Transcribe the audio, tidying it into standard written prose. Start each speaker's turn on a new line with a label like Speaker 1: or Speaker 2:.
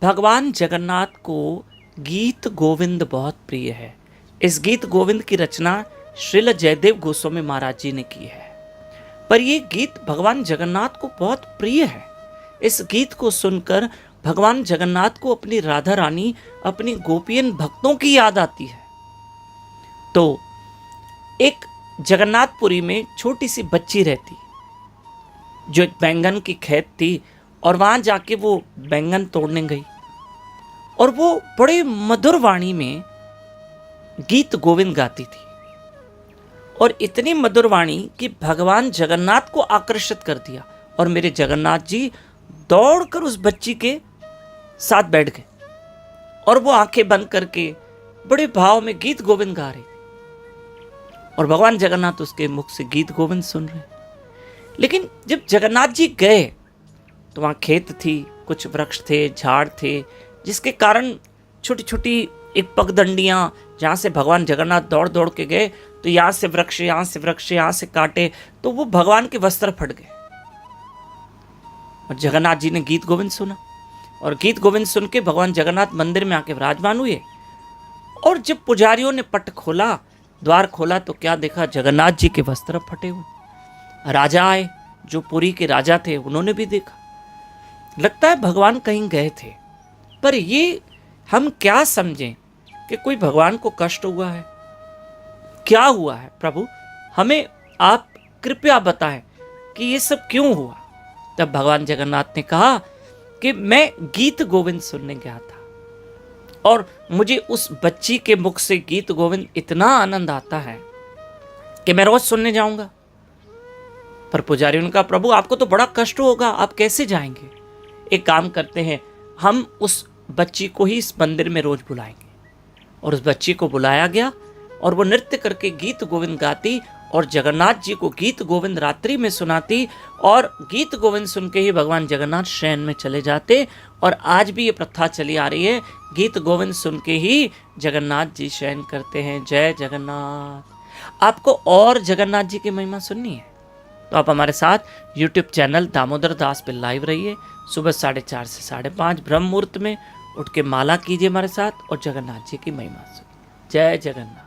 Speaker 1: भगवान जगन्नाथ को गीत गोविंद बहुत प्रिय है। इस गीत गोविंद की रचना श्रील जयदेव गोस्वामी महाराज जी ने की है। पर ये गीत भगवान जगन्नाथ को बहुत प्रिय है। इस गीत को सुनकर भगवान जगन्नाथ को अपनी राधा रानी, अपनी गोपियन भक्तों की याद आती है। तो एक जगन्नाथपुरी में छोटी सी बच्ची रहती, जो एक बैंगन की खेत थी, और वहां जाके वो बैंगन तोड़ने गई, और वो बड़े मधुर वाणी में गीत गोविंद गाती थी, और इतनी मधुर वाणी कि भगवान जगन्नाथ को आकर्षित कर दिया। और मेरे जगन्नाथ जी दौड़कर उस बच्ची के साथ बैठ गए, और वो आंखें बंद करके बड़े भाव में गीत गोविंद गा रहे थे, और भगवान जगन्नाथ उसके मुख से गीत गोविंद सुन रहे। लेकिन जब जगन्नाथ जी गए तो वहाँ खेत थी, कुछ वृक्ष थे, झाड़ थे, जिसके कारण छोटी छोटी एक पगडंडियाँ, जहाँ से भगवान जगन्नाथ दौड़ दौड़ के गए, तो यहाँ से वृक्ष, यहाँ से वृक्ष, यहाँ से काटे, तो वो भगवान के वस्त्र फट गए। और जगन्नाथ जी ने गीत गोविंद सुना, और गीत गोविंद सुन के भगवान जगन्नाथ मंदिर में आके विराजमान हुए। और जब पुजारियों ने पट खोला, द्वार खोला, तो क्या देखा? जगन्नाथ जी के वस्त्र फटे हुए। राजा आए, जो पुरी के राजा थे, उन्होंने भी देखा। लगता है भगवान कहीं गए थे। पर ये हम क्या समझें कि कोई भगवान को कष्ट हुआ है? क्या हुआ है प्रभु? हमें आप कृपया बताएं कि ये सब क्यों हुआ। तब भगवान जगन्नाथ ने कहा कि मैं गीत गोविंद सुनने गया था, और मुझे उस बच्ची के मुख से गीत गोविंद इतना आनंद आता है कि मैं रोज सुनने जाऊंगा। पर पुजारियों ने कहा, प्रभु आपको तो बड़ा कष्ट होगा, आप कैसे जाएंगे? एक काम करते हैं, हम उस बच्ची को ही इस मंदिर में रोज बुलाएंगे। और उस बच्ची को बुलाया गया, और वो नृत्य करके गीत गोविंद गाती, और जगन्नाथ जी को गीत गोविंद रात्रि में सुनाती, और गीत गोविंद सुन के ही भगवान जगन्नाथ शयन में चले जाते। और आज भी ये प्रथा चली आ रही है, गीत गोविंद सुन के ही जगन्नाथ जी शयन करते हैं। जय जगन्नाथ। आपको और जगन्नाथ जी की महिमा सुननी है तो आप हमारे साथ YouTube चैनल दामोदर दास पे लाइव रहिए। सुबह 4:30 से 5:30 ब्रह्म मुहूर्त में उठ के माला कीजिए हमारे साथ, और जगन्नाथ जी की महिमा सुनिए। जय जगन्नाथ।